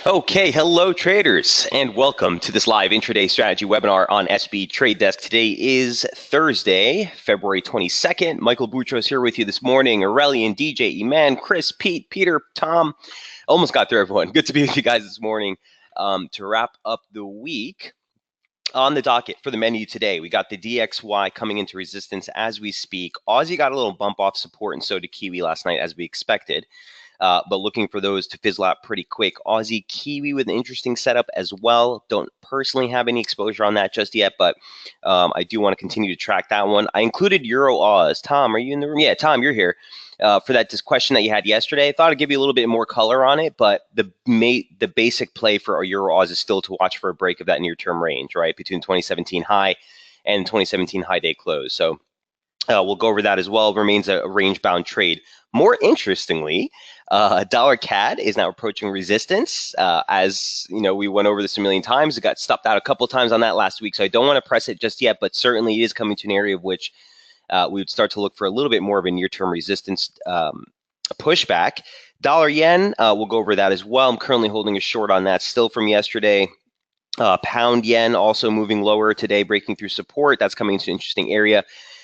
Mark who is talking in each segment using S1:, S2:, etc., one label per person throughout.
S1: Okay, hello traders, and welcome to this live intraday strategy webinar on SB Trade Desk. Today is Thursday, February 22nd. Michael Boutros here with you this morning. Aurelian, DJ, Eman, Chris, Pete, Peter, Tom. Almost got through everyone. Good to be with you guys this morning to wrap up the week. On the docket for the menu today, we got the DXY coming into resistance as we speak. Aussie got a little bump off support, and so did Kiwi last night as we expected. But looking for those to fizzle out pretty quick. Aussie Kiwi with an interesting setup as well. Don't personally have any exposure on that just yet, but I do want to continue to track that one. I included Euro Oz. Tom, are you in the room? Yeah, Tom, you're here. For that question that you had yesterday, I thought I'd give you a little bit more color on it, but the basic play for our Euro Oz is still to watch for a break of that near-term range, right, between 2017 high and 2017 high day close. So we'll go over that as well. It remains a range-bound trade. More interestingly, dollar CAD is now approaching resistance. As you know, we went over this a million times. It got stopped out a couple of times on that last week, so I don't want to press it just yet, but certainly it is coming to an area of which we would start to look for a little bit more of a near-term resistance pushback. Dollar yen, we'll go over that as well. I'm currently holding a short on that still from yesterday. Pound yen also moving lower today, breaking through support. That's coming into an interesting area.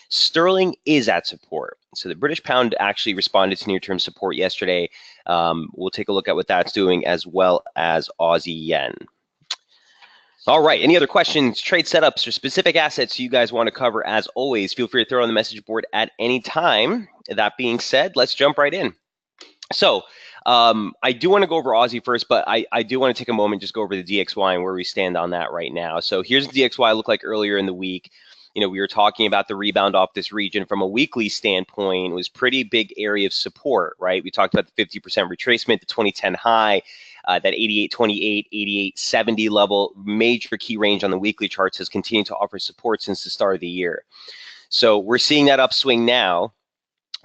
S1: Sterling is at support. So the British pound actually responded to near-term support yesterday. We'll take a look at what that's doing as well as Aussie yen. All right, any other questions, trade setups, or specific assets you guys want to cover? As always, feel free to throw on the message board at any time. That being said, let's jump right in. So I do want to go over Aussie first, but I do want to take a moment, just go over the DXY and where we stand on that right now. So here's the DXY looked like earlier in the week. You know, we were talking about the rebound off this region from a weekly standpoint. It was pretty big area of support, right? We talked about the 50% retracement, the 2010 high, that 88.28, 88.70 level, major key range on the weekly charts has continued to offer support since the start of the year. So we're seeing that upswing now.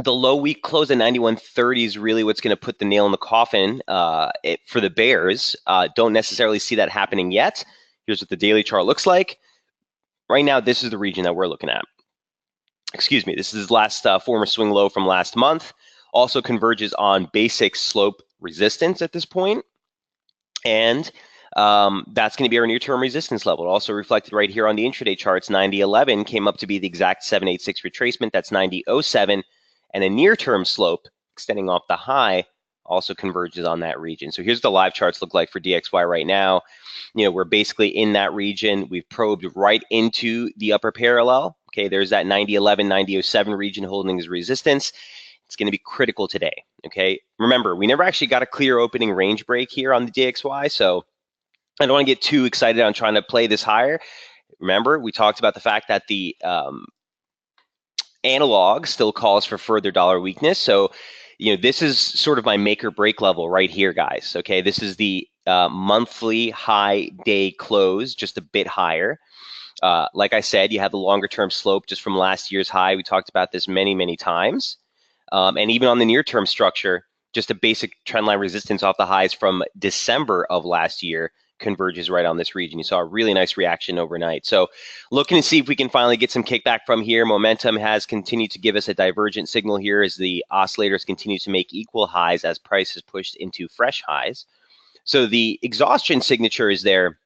S1: The low week close at 91.30 is really what's going to put the nail in the coffin for the bears. Don't necessarily see that happening yet. Here's what the daily chart looks like. Right now, this is the region that we're looking at. Excuse me, this is his last former swing low from last month. Also converges on basic slope resistance at this point. And that's going to be our near-term resistance level. Also reflected right here on the intraday charts, 90.11 came up to be the exact 786 retracement. That's 90.07. And a near-term slope extending off the high also converges on that region. So here's the live charts look like for DXY right now. You know, we're basically in that region. We've probed right into the upper parallel. Okay, there's that 90.11, 90.07 region holding as resistance. It's going to be critical today. Okay, remember, we never actually got a clear opening range break here on the DXY, so I don't want to get too excited on trying to play this higher. Remember, we talked about the fact that the analog still calls for further dollar weakness. So, you know, this is sort of my make or break level right here, guys. Okay, this is the monthly high day close, just a bit higher. Like I said, you have the longer term slope just from last year's high. We talked about this many, many times. And even on the near term structure, just a basic trendline resistance off the highs from December of last year converges right on this region. You saw a really nice reaction overnight. So looking to see if we can finally get some kickback from here. Momentum has continued to give us a divergent signal here as the oscillators continue to make equal highs as price is pushed into fresh highs. So the exhaustion signature is there.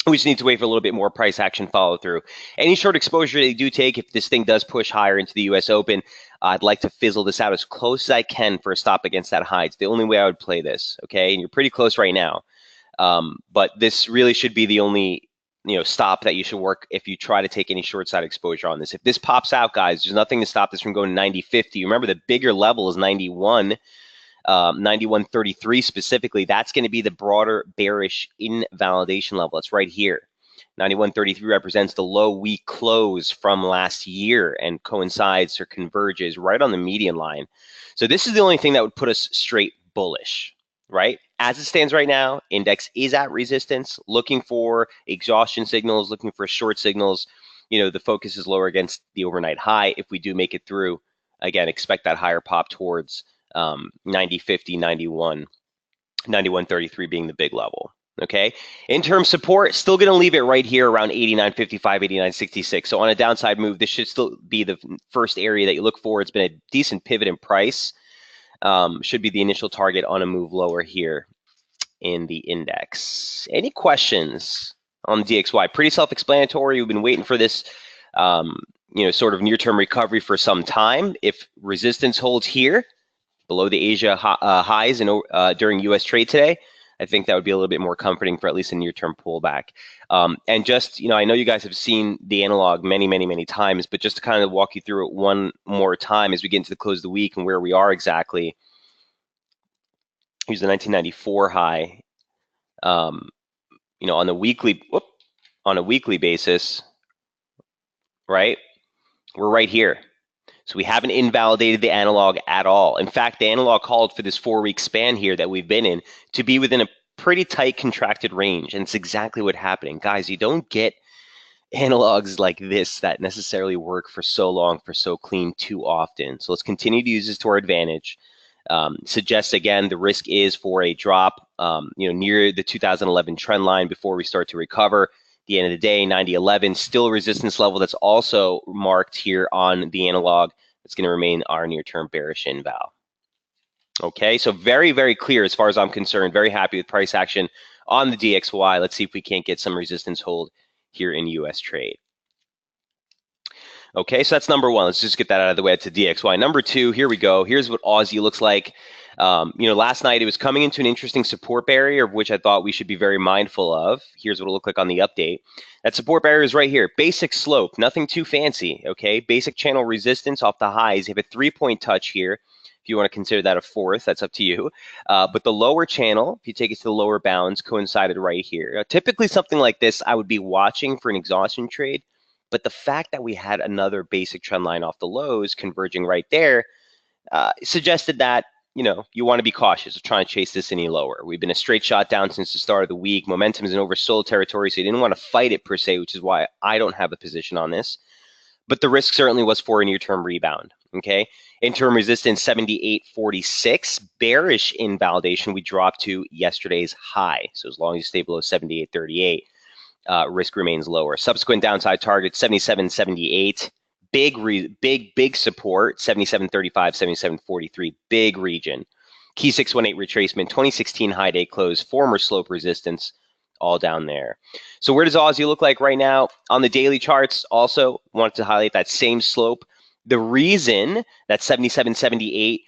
S1: We just need to wait for a little bit more price action follow through. Any short exposure they do take, if this thing does push higher into the US Open, I'd like to fizzle this out as close as I can for a stop against that high. It's the only way I would play this, okay? And you're pretty close right now. But this really should be the only, you know, stop that you should work if you try to take any short side exposure on this. If this pops out, guys, there's nothing to stop this from going to 90.50. Remember, the bigger level is 91. 91.33 specifically. That's going to be the broader bearish invalidation level. It's right here. 91.33 represents the low week close from last year and coincides or converges right on the median line. So this is the only thing that would put us straight bullish, right? As it stands right now, index is at resistance, looking for exhaustion signals, looking for short signals. You know, the focus is lower against the overnight high. If we do make it through, again, expect that higher pop towards 90.50, 91, 91.33 being the big level. Okay, in terms of support, still going to leave it right here around 89.55, 89.66. So on a downside move, this should still be the first area that you look for. It's been a decent pivot in price. Should be the initial target on a move lower here. in the index. Any questions on DXY? Pretty self-explanatory. We've been waiting for this, sort of near-term recovery for some time. If resistance holds here below the Asia highs during U.S. trade today, I think that would be a little bit more comforting for at least a near-term pullback. And just, I know you guys have seen the analog many, many, many times, but just to kind of walk you through it one more time as we get into the close of the week and where we are exactly. Here's the 1994 high. On a weekly basis, right? We're right here. So we haven't invalidated the analog at all. In fact, the analog called for this 4-week span here that we've been in to be within a pretty tight contracted range. And it's exactly what happening. Guys, you don't get analogs like this that necessarily work for so long, for so clean too often. So let's continue to use this to our advantage. Suggests again the risk is for a drop near the 2011 trend line before we start to recover. At the end of the day, 9011 still a resistance level that's also marked here on the analog. It's going to remain our near-term bearish inval. Okay, so very, very clear as far as I'm concerned. Very happy with price action on the DXY. Let's see if we can't get some resistance hold here in US trade. Okay, so that's number one. Let's just get that out of the way. It's a DXY. Number two, here we go. Here's what Aussie looks like. Last night it was coming into an interesting support barrier, of which I thought we should be very mindful of. Here's what it'll look like on the update. That support barrier is right here. Basic slope, nothing too fancy, okay? Basic channel resistance off the highs. You have a 3-point touch here. If you want to consider that a fourth, that's up to you. But the lower channel, if you take it to the lower bounds, coincided right here. Typically something like this, I would be watching for an exhaustion trade. But the fact that we had another basic trend line off the lows converging right there suggested that, you want to be cautious of trying to chase this any lower. We've been a straight shot down since the start of the week. Momentum is in oversold territory, so you didn't want to fight it per se, which is why I don't have a position on this. But the risk certainly was for a near-term rebound, okay? Interim resistance 78.46. Bearish invalidation we dropped to yesterday's high. So as long as you stay below 78.38. Risk remains lower. Subsequent downside target 77.78. Big support 77.35, 77.43. Big region. Key 618 retracement, 2016 high day close, former slope resistance, all down there. So where does Aussie look like right now? On the daily charts, also wanted to highlight that same slope. The reason that 77.78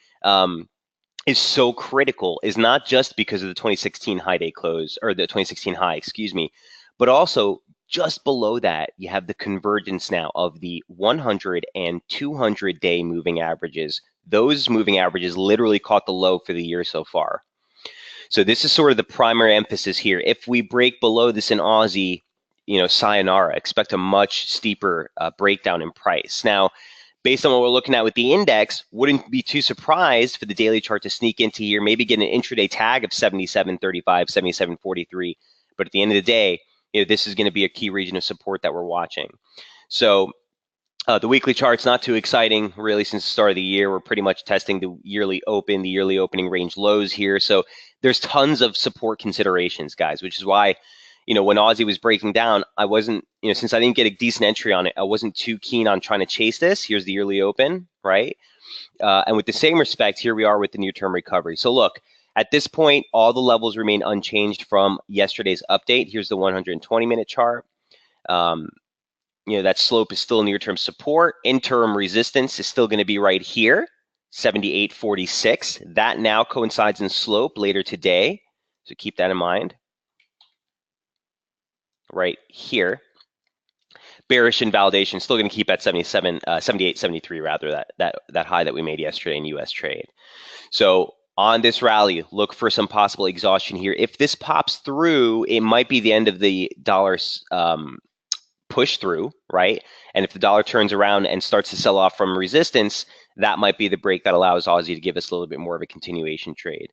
S1: is so critical is not just because of the 2016 high day close, or the 2016 high, excuse me, but also just below that, you have the convergence now of the 100 and 200 day moving averages. Those moving averages literally caught the low for the year so far. So this is sort of the primary emphasis here. If we break below this in Aussie, sayonara, expect a much steeper breakdown in price. Now, based on what we're looking at with the index, wouldn't be too surprised for the daily chart to sneak into here, maybe get an intraday tag of 77.35, 77.43. But at the end of the day, this is going to be a key region of support that we're watching. So the weekly chart's not too exciting, really, since the start of the year. We're pretty much testing the yearly opening range lows here. So there's tons of support considerations, guys, which is why, when Aussie was breaking down, I wasn't, since I didn't get a decent entry on it, I wasn't too keen on trying to chase this. Here's the yearly open, right? And with the same respect, here we are with the near-term recovery. So look, at this point, all the levels remain unchanged from yesterday's update. Here's the 120-minute chart. That slope is still near-term support. Interim resistance is still going to be right here, 78.46. That now coincides in slope later today, so keep that in mind. Right here. Bearish invalidation still going to keep at 78.73 rather, that high that we made yesterday in US trade. So on this rally, look for some possible exhaustion here. If this pops through, it might be the end of the dollar's push through, right? And if the dollar turns around and starts to sell off from resistance, that might be the break that allows Aussie to give us a little bit more of a continuation trade.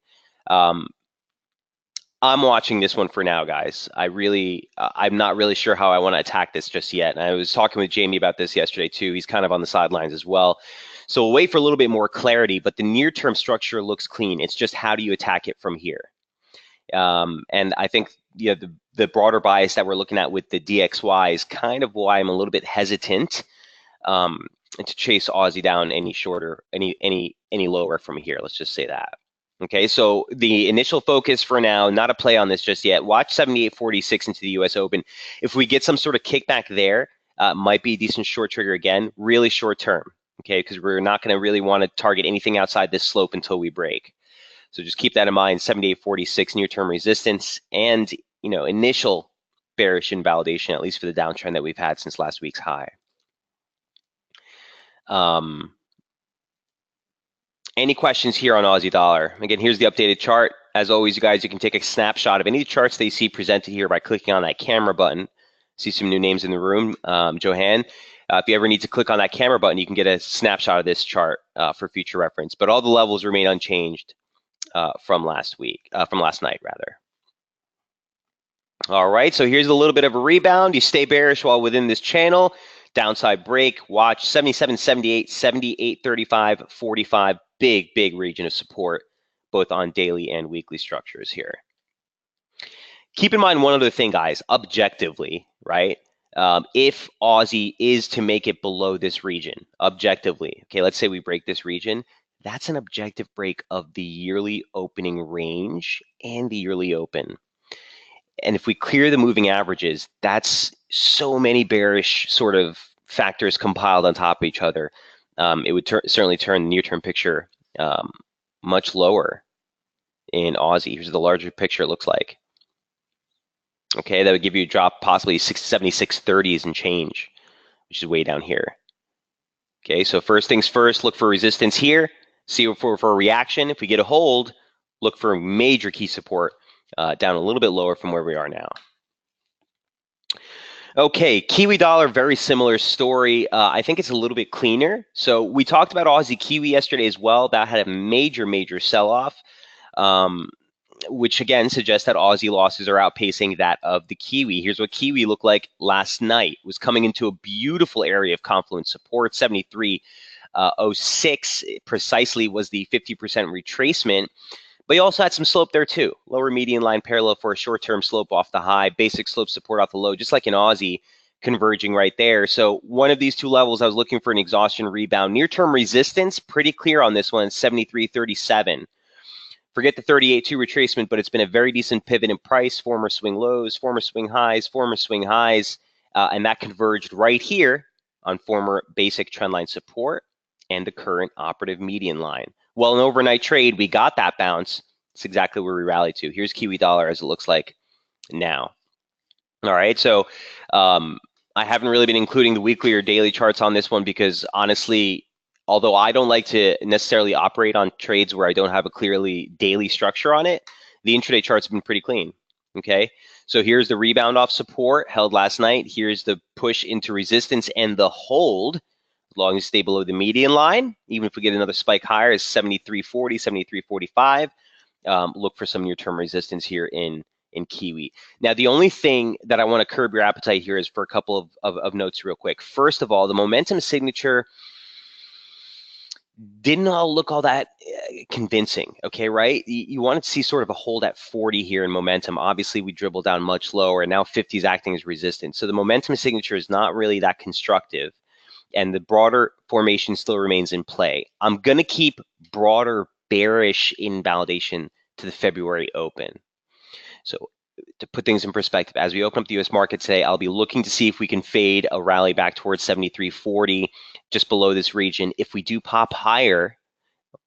S1: I'm watching this one for now, guys. I'm not really sure how I want to attack this just yet. And I was talking with Jamie about this yesterday too. He's kind of on the sidelines as well. So we'll wait for a little bit more clarity, but the near-term structure looks clean. It's just how do you attack it from here? And I think the broader bias that we're looking at with the DXY is kind of why I'm a little bit hesitant to chase Aussie down any lower from here. Let's just say that. Okay, so the initial focus for now, not a play on this just yet. Watch 78.46 into the US Open. If we get some sort of kickback there, might be a decent short trigger again, really short term. Okay, because we're not going to really want to target anything outside this slope until we break. So just keep that in mind. 78.46 near-term resistance and initial bearish invalidation, at least for the downtrend that we've had since last week's high. Any questions here on Aussie dollar? Again, here's the updated chart. As always, you guys, you can take a snapshot of any charts that you see presented here by clicking on that camera button. See some new names in the room. Johan, if you ever need to click on that camera button, you can get a snapshot of this chart for future reference. But all the levels remain unchanged from last night rather. All right, so here's a little bit of a rebound. You stay bearish while within this channel. Downside break, watch 77, 78, 78, 35, 45. Big region of support, both on daily and weekly structures here. Keep in mind one other thing, guys, objectively, right? If Aussie is to make it below this region, objectively, okay, let's say we break this region, that's an objective break of the yearly opening range and the yearly open. And if we clear the moving averages, that's so many bearish sort of factors compiled on top of each other. It would certainly turn the near-term picture much lower in Aussie. Here's the larger picture it looks like. Okay, that would give you a drop possibly 76.30s and change, which is way down here. Okay, so first things first, look for resistance here. See for a reaction. If we get a hold, look for major key support down a little bit lower from where we are now. Okay, Kiwi dollar, very similar story. I think it's a little bit cleaner. So we talked about Aussie Kiwi yesterday as well. That had a major sell-off, which again suggests that Aussie losses are outpacing that of the Kiwi. Here's what Kiwi looked like last night. It was coming into a beautiful area of confluence support. 73.06 precisely was the 50% retracement. But you also had some slope there too. Lower median line parallel for a short-term slope off the high, basic slope support off the low, just like in Aussie, converging right there. So one of these two levels, I was looking for an exhaustion rebound. Near-term resistance, pretty clear on this one, 73.37. Forget the 38.2 retracement, but it's been a very decent pivot in price, former swing lows, former swing highs, and that converged right here on former basic trendline support and the current operative median line. Well, an overnight trade, we got that bounce. It's exactly where we rallied to. Here's Kiwi dollar as it looks like now. All right, so I haven't really been including the weekly or daily charts on this one because honestly, although I don't like to necessarily operate on trades where I don't have a clearly daily structure on it, the intraday charts have been pretty clean, okay? So here's the rebound off support held last night. Here's the push into resistance and the hold. As long as you stay below the median line, even if we get another spike higher, is 73.40, 73.45. Look for some near-term resistance here in Kiwi. Now, the only thing that I want to curb your appetite here is for a couple of notes real quick. First of all, the momentum signature didn't all look all that convincing, okay, right? You wanted to see sort of a hold at 40 here in momentum. Obviously, we dribbled down much lower, and now 50 is acting as resistance. So the momentum signature is not really that constructive, and the broader formation still remains in play. I'm going to keep broader bearish invalidation to the February open. So to put things in perspective, as we open up the US market today, I'll be looking to see if we can fade a rally back towards 73.40, just below this region. If we do pop higher,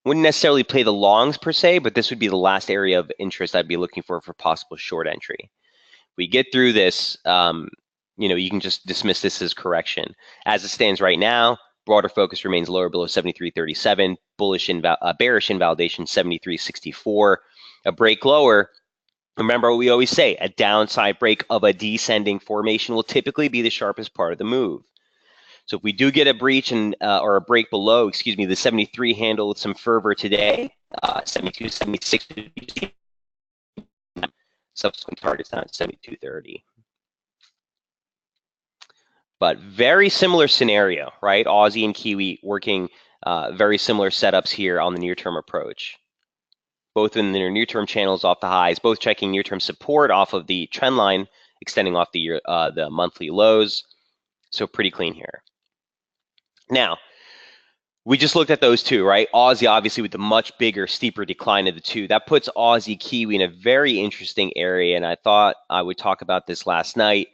S1: wouldn't necessarily play the longs per se, but this would be the last area of interest I'd be looking for possible short entry. If we get through this, you can just dismiss this as correction. As it stands right now, broader focus remains lower below 73.37, bearish invalidation 73.64. A break lower, remember what we always say, a downside break of a descending formation will typically be the sharpest part of the move. So if we do get a breach or a break below, the 73 handle with some fervor today, 72, 76, subsequent targets down at 72.30. But very similar scenario, right? Aussie and Kiwi working very similar setups here on the near-term approach. Both in their near-term channels off the highs, both checking near-term support off of the trend line, extending off the monthly lows. So pretty clean here. Now, We just looked at those two, right? Aussie, obviously, with the much bigger, steeper decline of the two. That puts Aussie Kiwi in a very interesting area, and I thought I would talk about this last night,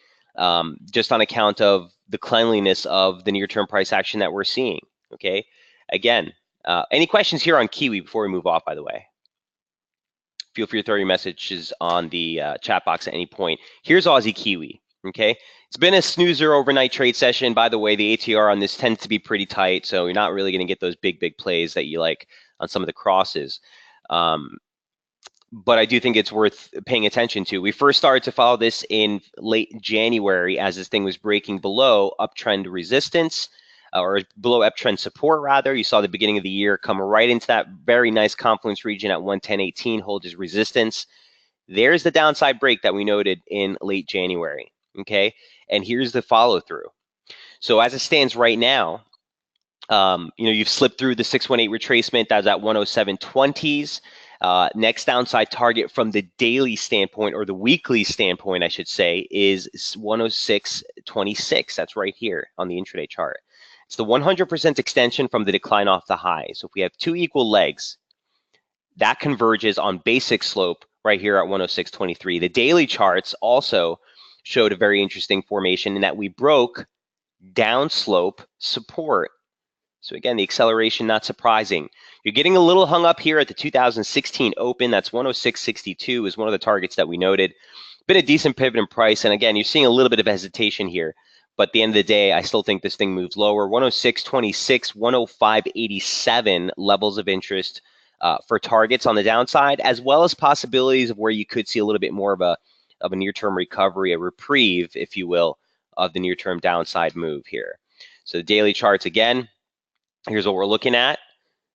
S1: just on account of the cleanliness of the near-term price action that we're seeing, okay? Again, any questions here on Kiwi before we move off, by the way? Feel free to throw your messages on the chat box at any point. Here's Aussie Kiwi, okay? It's been a snoozer overnight trade session. By the way, the ATR on this tends to be pretty tight, so you're not really going to get those big plays that you like on some of the crosses. But I do think it's worth paying attention to. We first started to follow this in late January as this thing was breaking below uptrend resistance, or below uptrend support, rather. You saw the beginning of the year come right into that very nice confluence region at 110.18, hold as resistance. There's the downside break that we noted in late January, okay? And here's the follow through. So as it stands right now, you've slipped through the 618 retracement. That was at 107.20s. Next downside target from the daily standpoint, or the weekly standpoint, I should say, is 106.26. That's right here on the intraday chart. It's the 100% extension from the decline off the high. So if we have two equal legs, that converges on basic slope right here at 106.23. The daily charts also showed a very interesting formation in that we broke downslope support. So again, the acceleration, not surprising. You're getting a little hung up here at the 2016 open. That's 106.62 is one of the targets that we noted. Been a decent pivot in price. And again, you're seeing a little bit of hesitation here. But at the end of the day, I still think this thing moves lower. 106.26, 105.87 levels of interest for targets on the downside, as well as possibilities of where you could see a little bit more of a near-term recovery, a reprieve, if you will, of the near-term downside move here. So the daily charts, again, here's what we're looking at.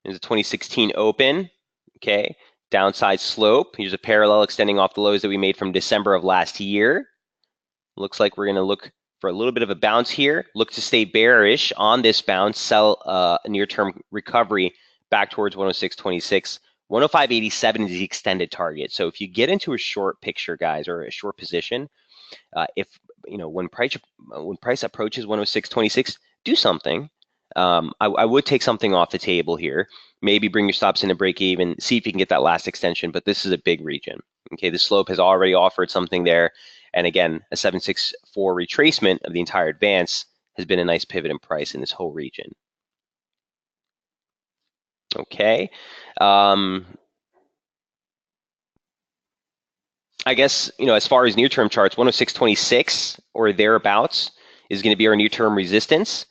S1: There's a 2016 open, okay? Downside slope. Here's a parallel extending off the lows that we made from December of last year. Looks like we're going to look for a little bit of a bounce here. Look to stay bearish on this bounce, sell a near-term recovery back towards 106.26. 105.87 is the extended target. So if you get into a short picture, guys, or a short position, when price approaches 106.26, do something. I would take something off the table here. Maybe bring your stops in to break even, see if you can get that last extension, but this is a big region. Okay, the slope has already offered something there. And again, a 764 retracement of the entire advance has been a nice pivot in price in this whole region. Okay. I guess, as far as near-term charts, 106.26 or thereabouts is going to be our near-term resistance.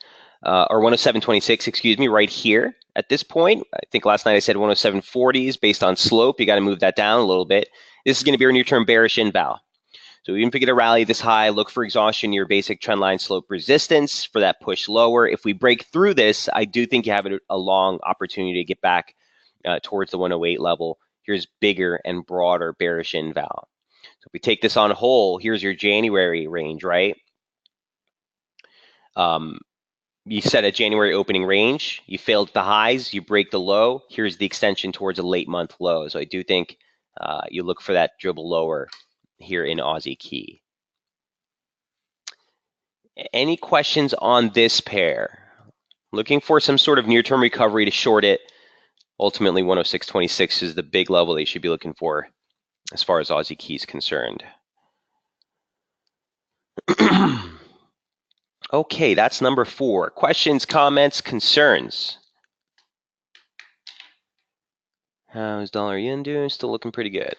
S1: Or 107.26, excuse me, right here at this point. I think last night I said 107.40s based on slope. You got to move that down a little bit. This is going to be our near-term bearish inval. So even if we get a rally this high, look for exhaustion near basic trendline slope resistance for that push lower. If we break through this, I do think you have a long opportunity to get back towards the 108 level. Here's bigger and broader bearish inval. So if we take this on whole, here's your January range, right? You set a January opening range, you failed the highs, you break the low, here's the extension towards a late month low. So I do think you look for that dribble lower here in Aussie Key. Any questions on this pair? Looking for some sort of near-term recovery to short it. Ultimately, 106.26 is the big level they should be looking for as far as Aussie Key is concerned. Okay, that's number 4. Questions, comments, concerns? How's dollar yen doing? Still looking pretty good.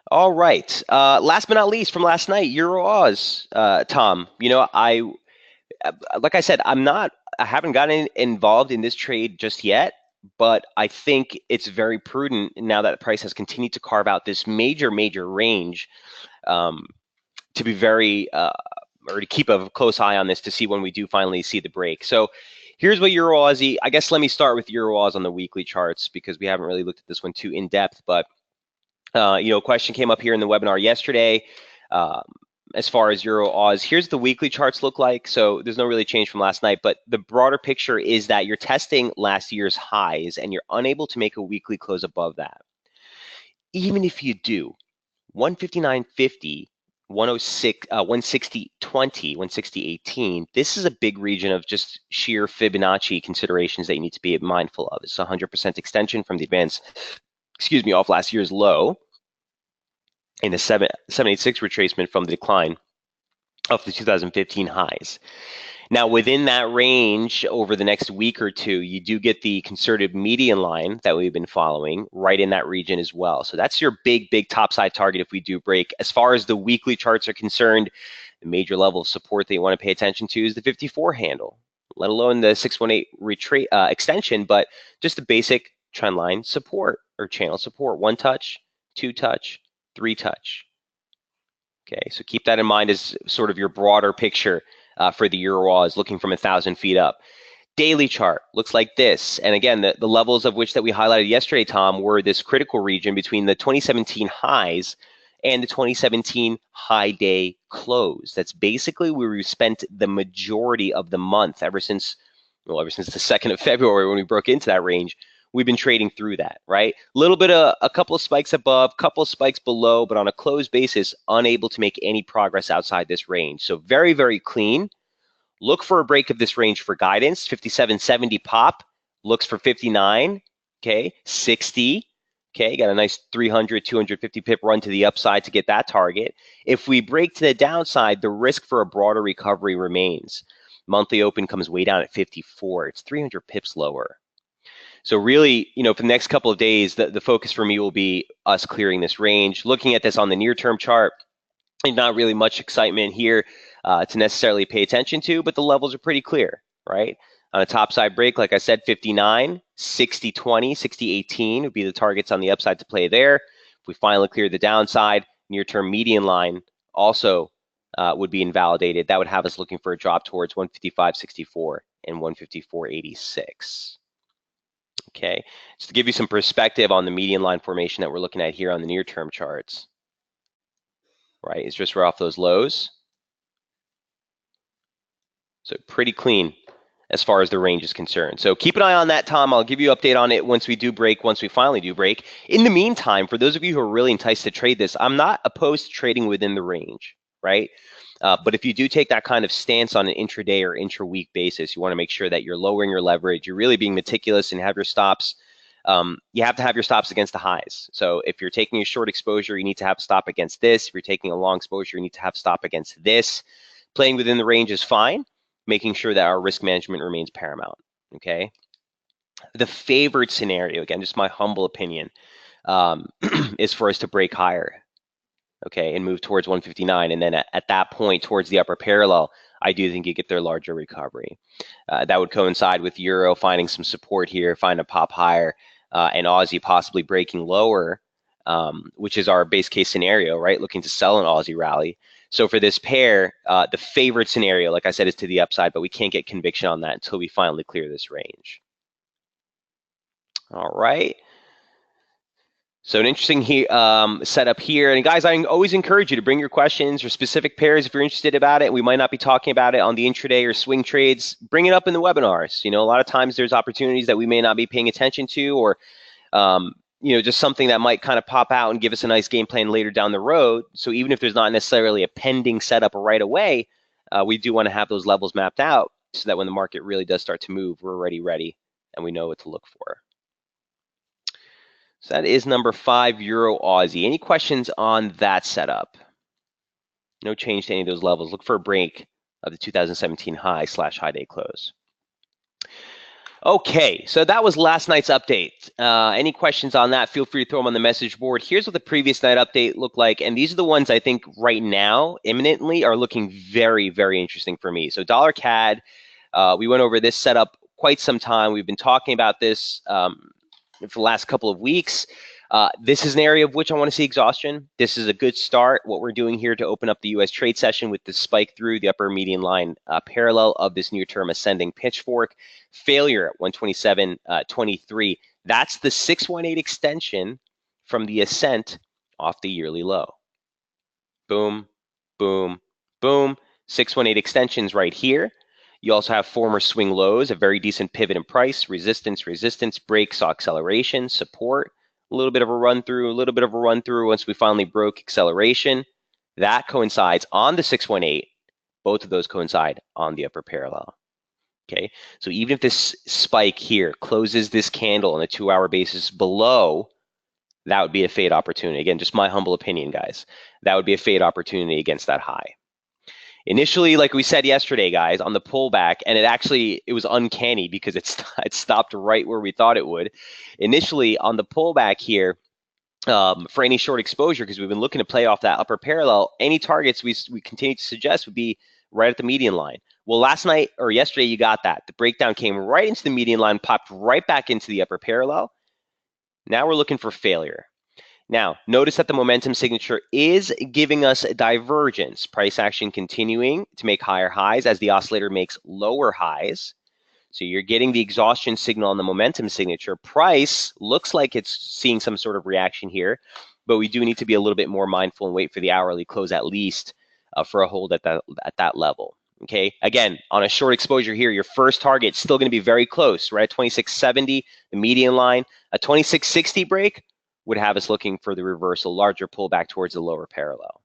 S1: All right. Last but not least, from last night, Euro Oz. Tom, like I said, I haven't gotten involved in this trade just yet, but I think it's very prudent now that the price has continued to carve out this major range to be very or to keep a close eye on this to see when we do finally see the break. So here's what Euro Aussie, I guess let me start with Euro Oz on the weekly charts because we haven't really looked at this one too in depth, but a question came up here in the webinar yesterday as far as Euro Oz. Here's the weekly charts look like. So there's no really change from last night, but the broader picture is that you're testing last year's highs and you're unable to make a weekly close above that. Even if you do, 159.50 106, 160.20, 160.18. This is a big region of just sheer Fibonacci considerations that you need to be mindful of. It's 100% extension from the advance, off last year's low, and a 786 retracement from the decline of the 2015 highs. Now, within that range, over the next week or two, you do get the conservative median line that we've been following right in that region as well. So that's your big topside target if we do break. As far as the weekly charts are concerned, the major level of support that you want to pay attention to is the 54 handle, let alone the 618 extension, but just the basic trend line support or channel support. 1 touch, 2 touch, 3 touch. Okay, so keep that in mind as sort of your broader picture for the Euro is looking from 1,000 feet up. Daily chart looks like this. And again, the levels of which that we highlighted yesterday, Tom, were this critical region between the 2017 highs and the 2017 high day close. That's basically where we spent the majority of the month ever since the 2nd of February when we broke into that range. We've been trading through that, right? A couple of spikes above, couple of spikes below, but on a closed basis, unable to make any progress outside this range. So very, very clean. Look for a break of this range for guidance. 57.70 pop, looks for 59, okay? 60, okay? Got a nice 300, 250 pip run to the upside to get that target. If we break to the downside, the risk for a broader recovery remains. Monthly open comes way down at 54. It's 300 pips lower. So really, for the next couple of days, the focus for me will be us clearing this range. Looking at this on the near-term chart, not really much excitement here to necessarily pay attention to, but the levels are pretty clear, right? On a topside break, like I said, 59, 60-20, 60-18 would be the targets on the upside to play there. If we finally clear the downside, near-term median line also would be invalidated. That would have us looking for a drop towards 155.64 and 154.86. Okay, just to give you some perspective on the median line formation that we're looking at here on the near-term charts, right? It's just right off those lows. So pretty clean as far as the range is concerned. So keep an eye on that, Tom. I'll give you an update on it once we finally do break. In the meantime, for those of you who are really enticed to trade this, I'm not opposed to trading within the range, right? But if you do take that kind of stance on an intraday or intra-week basis, you want to make sure that you're lowering your leverage, you're really being meticulous and have your stops. You have to have your stops against the highs. So if you're taking a short exposure, you need to have a stop against this. If you're taking a long exposure, you need to have a stop against this. Playing within the range is fine, making sure that our risk management remains paramount, okay? The favored scenario, again, just my humble opinion, is for us to break higher, okay, and move towards 159. And then at that point, towards the upper parallel, I do think you get their larger recovery. That would coincide with Euro finding some support here, find a pop higher, and Aussie possibly breaking lower, which is our base case scenario, right? Looking to sell an Aussie rally. So for this pair, the favorite scenario, like I said, is to the upside, but we can't get conviction on that until we finally clear this range. All right. So an interesting setup here. And guys, I always encourage you to bring your questions or specific pairs if you're interested about it. We might not be talking about it on the intraday or swing trades. Bring it up in the webinars. A lot of times there's opportunities that we may not be paying attention to, or just something that might kind of pop out and give us a nice game plan later down the road. So even if there's not necessarily a pending setup right away, we do want to have those levels mapped out so that when the market really does start to move, we're already ready and we know what to look for. So that is number 5, Euro Aussie. Any questions on that setup? No change to any of those levels. Look for a break of the 2017 high / high day close. Okay, so that was last night's update. Any questions on that, feel free to throw them on the message board. Here's what the previous night update looked like, and these are the ones I think right now, imminently, are looking very, very interesting for me. So dollar CAD, we went over this setup quite some time. We've been talking about this for the last couple of weeks. This is an area of which I want to see exhaustion. This is a good start. What we're doing here to open up the US trade session with the spike through the upper median line parallel of this near-term ascending pitchfork. Failure at 127.23. That's the 618 extension from the ascent off the yearly low. Boom, boom, boom. 618 extensions right here. You also have former swing lows, a very decent pivot in price, resistance, break, saw acceleration, support, a little bit of a run through once we finally broke acceleration. That coincides on the 618. Both of those coincide on the upper parallel. Okay, so even if this spike here closes this candle on a 2-hour basis below, that would be a fade opportunity. Again, just my humble opinion, guys. That would be a fade opportunity against that high. Initially, like we said yesterday, guys, on the pullback, and it was uncanny because it stopped right where we thought it would. Initially, on the pullback here, for any short exposure, because we've been looking to play off that upper parallel, any targets we continue to suggest would be right at the median line. Well, last night or yesterday, you got that. The breakdown came right into the median line, popped right back into the upper parallel. Now we're looking for failure. Now, notice that the momentum signature is giving us a divergence. Price action continuing to make higher highs as the oscillator makes lower highs. So you're getting the exhaustion signal on the momentum signature. Price looks like it's seeing some sort of reaction here, but we do need to be a little bit more mindful and wait for the hourly close at least for a hold at that level. Okay, again, on a short exposure here, your first target is still going to be very close, right? 2670, the median line. A 2660 break would have us looking for the reversal, larger pullback towards the lower parallel.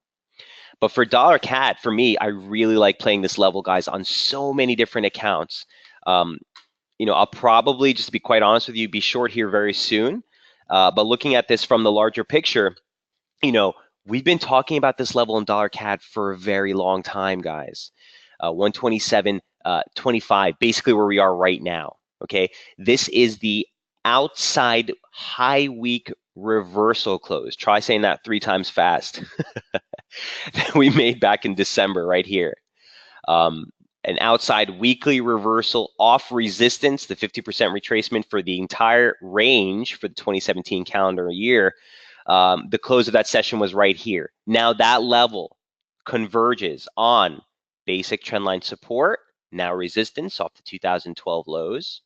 S1: But for dollar CAD, for me, I really like playing this level, guys, on so many different accounts. I'll probably, just to be quite honest with you, be short here very soon. But looking at this from the larger picture, we've been talking about this level in dollar CAD for a very long time, guys. 127.25, basically where we are right now. Okay, this is the outside high week reversal close. Try saying that 3 times fast. That we made back in December right here. An outside weekly reversal off resistance, the 50% retracement for the entire range for the 2017 calendar year. The close of that session was right here. Now that level converges on basic trendline support, now resistance off the 2012 lows,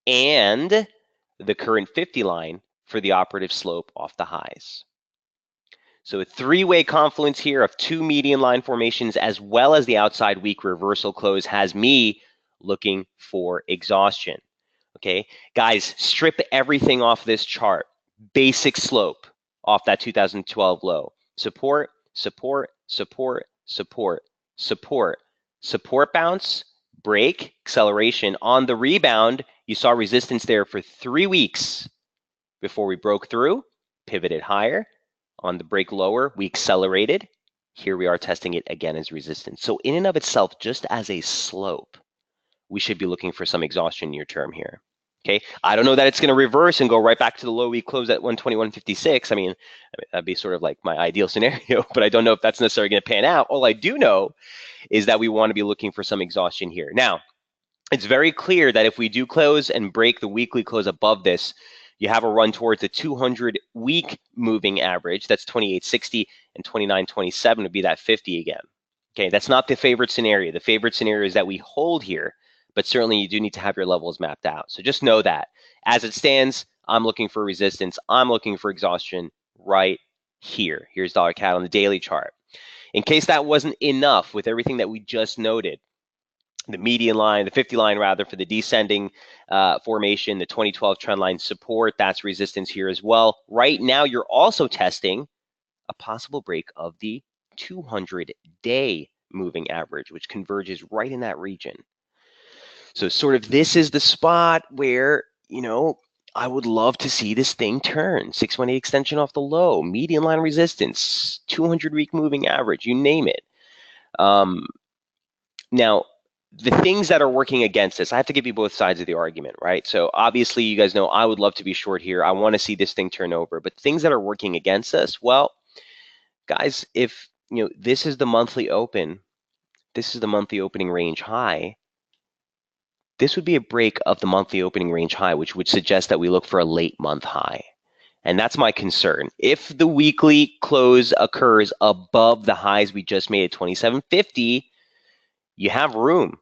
S1: and the current 50 line for the operative slope off the highs. So a 3-way confluence here of 2 median line formations as well as the outside weak reversal close has me looking for exhaustion. Okay, guys, strip everything off this chart. Basic slope off that 2012 low. Support, support, support, support, support, support bounce, break, acceleration. On the rebound, you saw resistance there for 3 weeks before we broke through, pivoted higher. On the break lower, we accelerated. Here we are testing it again as resistance. So in and of itself, just as a slope, we should be looking for some exhaustion near term here. Okay, I don't know that it's going to reverse and go right back to the low we closed at 121.56. I mean, that'd be sort of like my ideal scenario, but I don't know if that's necessarily going to pan out. All I do know is that we want to be looking for some exhaustion here. Now, it's very clear that if we do close and break the weekly close above this, you have a run towards the 200-week moving average. That's 2860, and 2927 would be that 50 again. Okay, that's not the favorite scenario. The favorite scenario is that we hold here, but certainly you do need to have your levels mapped out. So just know that. As it stands, I'm looking for resistance. I'm looking for exhaustion right here. Here's dollar CAD on the daily chart. In case that wasn't enough with everything that we just noted, the median line, the 50 line rather, for the descending formation, the 2012 trend line support, that's resistance here as well. Right now, you're also testing a possible break of the 200-day moving average, which converges right in that region. So sort of this is the spot where, I would love to see this thing turn. 618 extension off the low, median line resistance, 200-week moving average, you name it. Now, the things that are working against this, I have to give you both sides of the argument, right? So obviously, you guys know I would love to be short here. I want to see this thing turn over. But things that are working against us, well, guys, if this is the monthly open, this is the monthly opening range high, this would be a break of the monthly opening range high, which would suggest that we look for a late month high. And that's my concern. If the weekly close occurs above the highs we just made at 2750, you have room.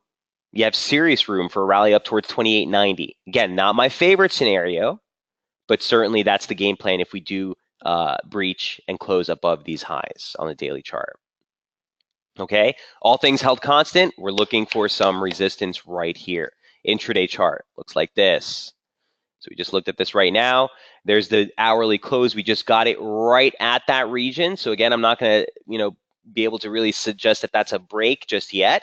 S1: You have serious room for a rally up towards 2890. Again, not my favorite scenario, but certainly that's the game plan if we do breach and close above these highs on the daily chart. Okay, all things held constant, we're looking for some resistance right here. Intraday chart looks like this. So we just looked at this right now. There's the hourly close. We just got it right at that region. So again, I'm not going to, be able to really suggest that that's a break just yet.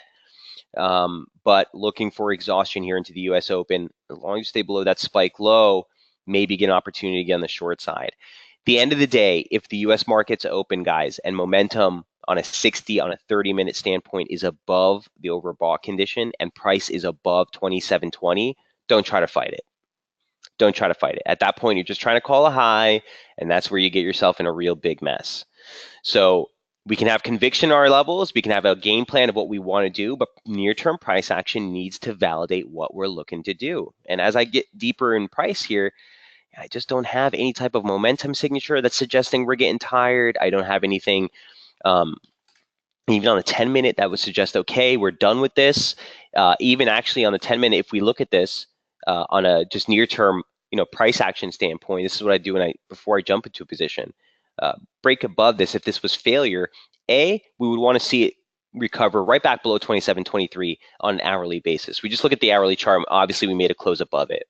S1: But looking for exhaustion here into the US Open, as long as you stay below that spike low, maybe get an opportunity to get on the short side. At the end of the day, if the US market's open, guys, and momentum on a 60, on a 30-minute standpoint is above the overbought condition and price is above 27.20, don't try to fight it. Don't try to fight it. At that point, you're just trying to call a high, and that's where you get yourself in a real big mess. So we can have conviction in our levels. We can have a game plan of what we want to do, but near-term price action needs to validate what we're looking to do. And as I get deeper in price here, I just don't have any type of momentum signature that's suggesting we're getting tired. I don't have anything even on the 10-minute that would suggest, okay, we're done with this. Even actually on the 10-minute, if we look at this on a just near-term price action standpoint, this is what I do before I jump into a position. Break above this, if this was failure, we would want to see it recover right back below 27.23 on an hourly basis. We just look at the hourly chart. Obviously, we made a close above it,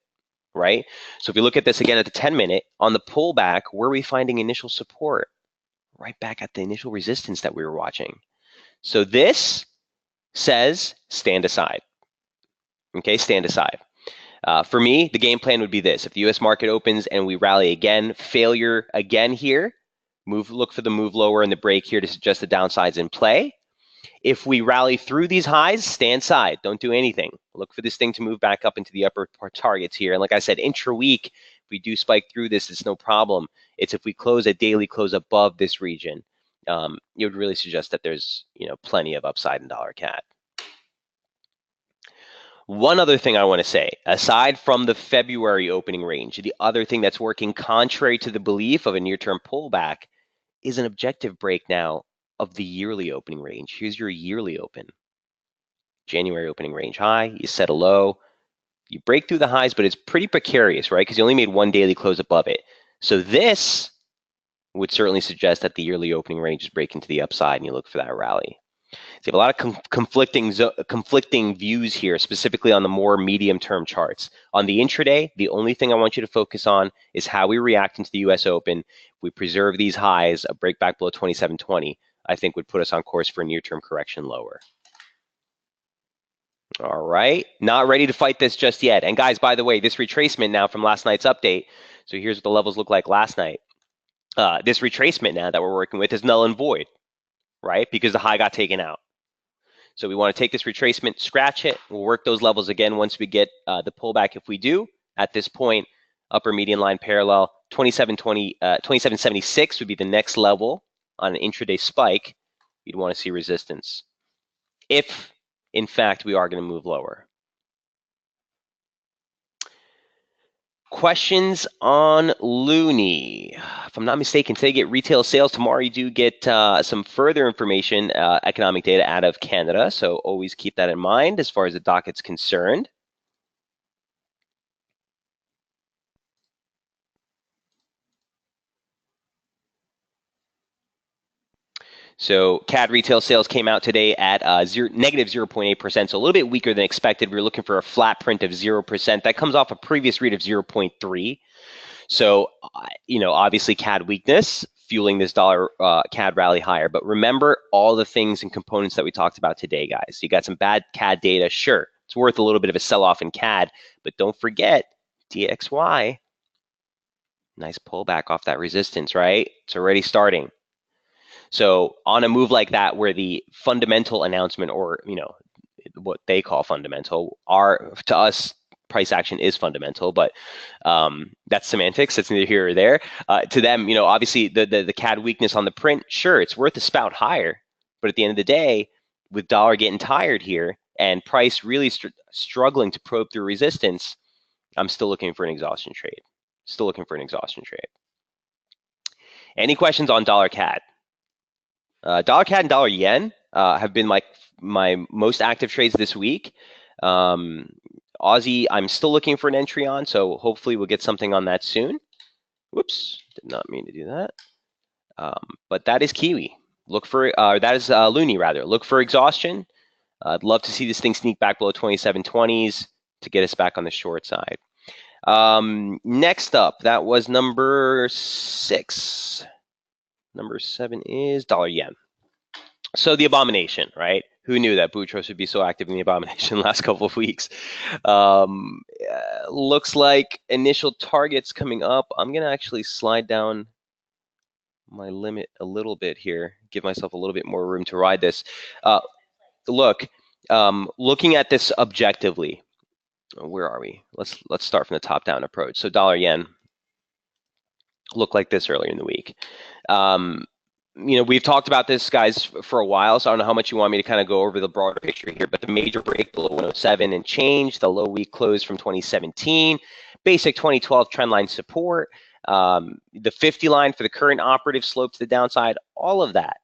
S1: right? So if we look at this again at the 10-minute, on the pullback, where are we finding initial support? Right back at the initial resistance that we were watching. So this says stand aside. Okay, stand aside. For me, the game plan would be this. If the U.S. market opens and we rally again, failure again here, look for the move lower and the break here to suggest the downside's in play. If we rally through these highs, stand side. Don't do anything. Look for this thing to move back up into the upper targets here. And like I said, intra-week, if we do spike through this, it's no problem. It's if we close a daily close above this region, it would really suggest that there's plenty of upside in dollar CAD. One other thing I want to say, aside from the February opening range, the other thing that's working contrary to the belief of a near-term pullback is an objective break now of the yearly opening range. Here's your yearly open. January opening range high, you set a low, you break through the highs, but it's pretty precarious, right? Because you only made one daily close above it. So this would certainly suggest that the yearly opening range is breaking to the upside and you look for that rally. So you have a lot of conflicting views here, specifically on the more medium-term charts. On the intraday, the only thing I want you to focus on is how we react into the U.S. Open. If we preserve these highs, a break back below 27.20, I think would put us on course for a near-term correction lower. All right, not ready to fight this just yet. And guys, by the way, this retracement now from last night's update, so here's what the levels look like last night. This retracement now that we're working with is null and void, right? Because the high got taken out. So we want to take this retracement, scratch it. We'll work those levels again once we get the pullback. If we do, at this point, upper median line parallel, 27.76 would be the next level on an intraday spike. You'd want to see resistance if, in fact, we are going to move lower. Questions on Loonie. If I'm not mistaken, today you get retail sales. Tomorrow you do get some further information, economic data out of Canada. So always keep that in mind as far as the docket's concerned. So CAD retail sales came out today at negative 0.8%, so a little bit weaker than expected. We were looking for a flat print of 0%. That comes off a previous read of 0.3. So, obviously CAD weakness fueling this dollar CAD rally higher. But remember all the things and components that we talked about today, guys. You got some bad CAD data. Sure, it's worth a little bit of a sell-off in CAD, but don't forget DXY. Nice pullback off that resistance, right? It's already starting. So on a move like that, where the fundamental announcement, or what they call fundamental, to us, price action is fundamental, but that's semantics. It's neither here or there. To them, obviously the CAD weakness on the print, sure, it's worth a spout higher, but at the end of the day, with dollar getting tired here and price really struggling to probe through resistance, I'm still looking for an exhaustion trade. Still looking for an exhaustion trade. Any questions on dollar CAD? Dollar CAD and dollar yen have been my most active trades this week. Aussie, I'm still looking for an entry on, so hopefully we'll get something on that soon. Whoops, did not mean to do that. But that is Kiwi. Look for that is Loonie rather. Look for exhaustion. I'd love to see this thing sneak back below 27.20s to get us back on the short side. Next up, that was number 6. Number 7 is dollar yen. So the abomination, right? Who knew that Boutros would be so active in the abomination last couple of weeks? Looks like initial targets coming up. I'm going to actually slide down my limit a little bit here, give myself a little bit more room to ride this. Look, looking at this objectively, where are we? Let's start from the top-down approach. So dollar yen looked like this earlier in the week. We've talked about this, guys, for a while, so I don't know how much you want me to kind of go over the broader picture here, but the major break below 107 and change, the low week close from 2017, basic 2012 trend line support, the 50 line for the current operative slope to the downside, all of that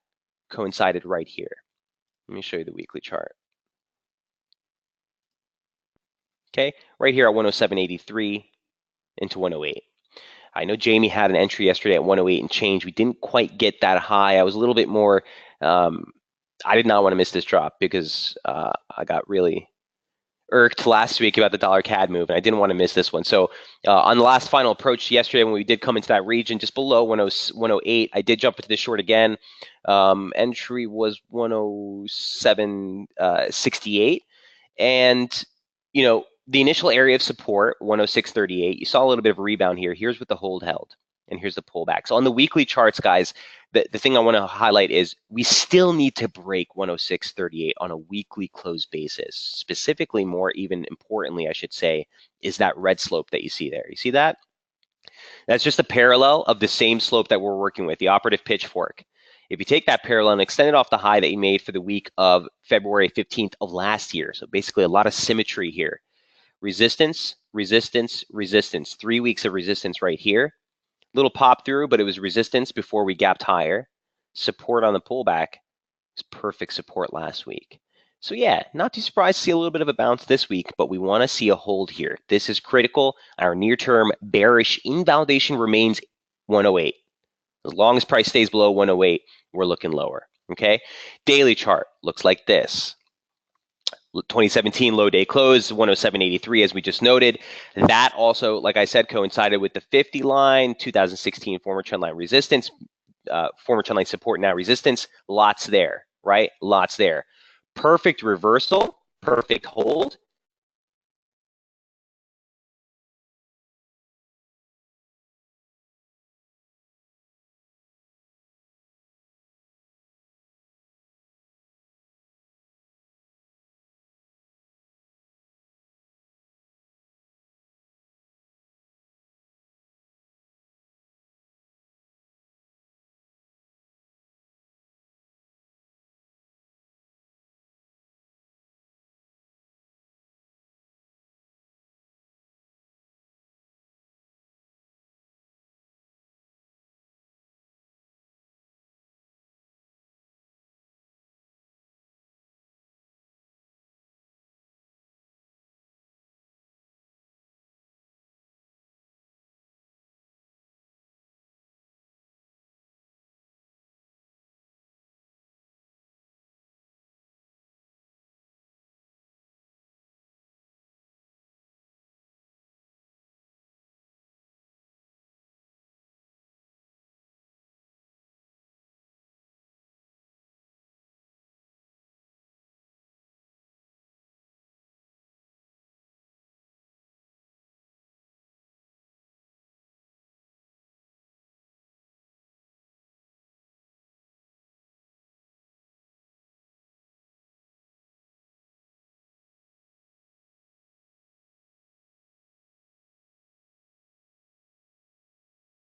S1: coincided right here. Let me show you the weekly chart. Okay, right here at 107.83 into 108. I know Jamie had an entry yesterday at 108 and change. We didn't quite get that high. I was a little bit more, I did not want to miss this drop because I got really irked last week about the dollar CAD move, and I didn't want to miss this one. So on the last final approach yesterday, when we did come into that region just below 108, I did jump into the short again. Entry was 107.68. And, the initial area of support, 106.38, you saw a little bit of a rebound here. Here's what the hold held, and here's the pullback. So on the weekly charts, guys, the thing I want to highlight is we still need to break 106.38 on a weekly close basis. Specifically, more even importantly, I should say, is that red slope that you see there. You see that? That's just a parallel of the same slope that we're working with, the operative pitchfork. If you take that parallel and extend it off the high that you made for the week of February 15th of last year, so basically a lot of symmetry here. Resistance, resistance, resistance. 3 weeks of resistance right here. Little pop through, but it was resistance before we gapped higher. Support on the pullback. It's perfect support last week. So yeah, not too surprised to see a little bit of a bounce this week, but we want to see a hold here. This is critical. Our near-term bearish invalidation remains 108. As long as price stays below 108, we're looking lower, okay? Daily chart looks like this. 2017 low day close, 107.83, as we just noted. That also, like I said, coincided with the 50 line, 2016 former trendline resistance, former trendline support, now resistance. Lots there, right? Lots there. Perfect reversal, perfect hold.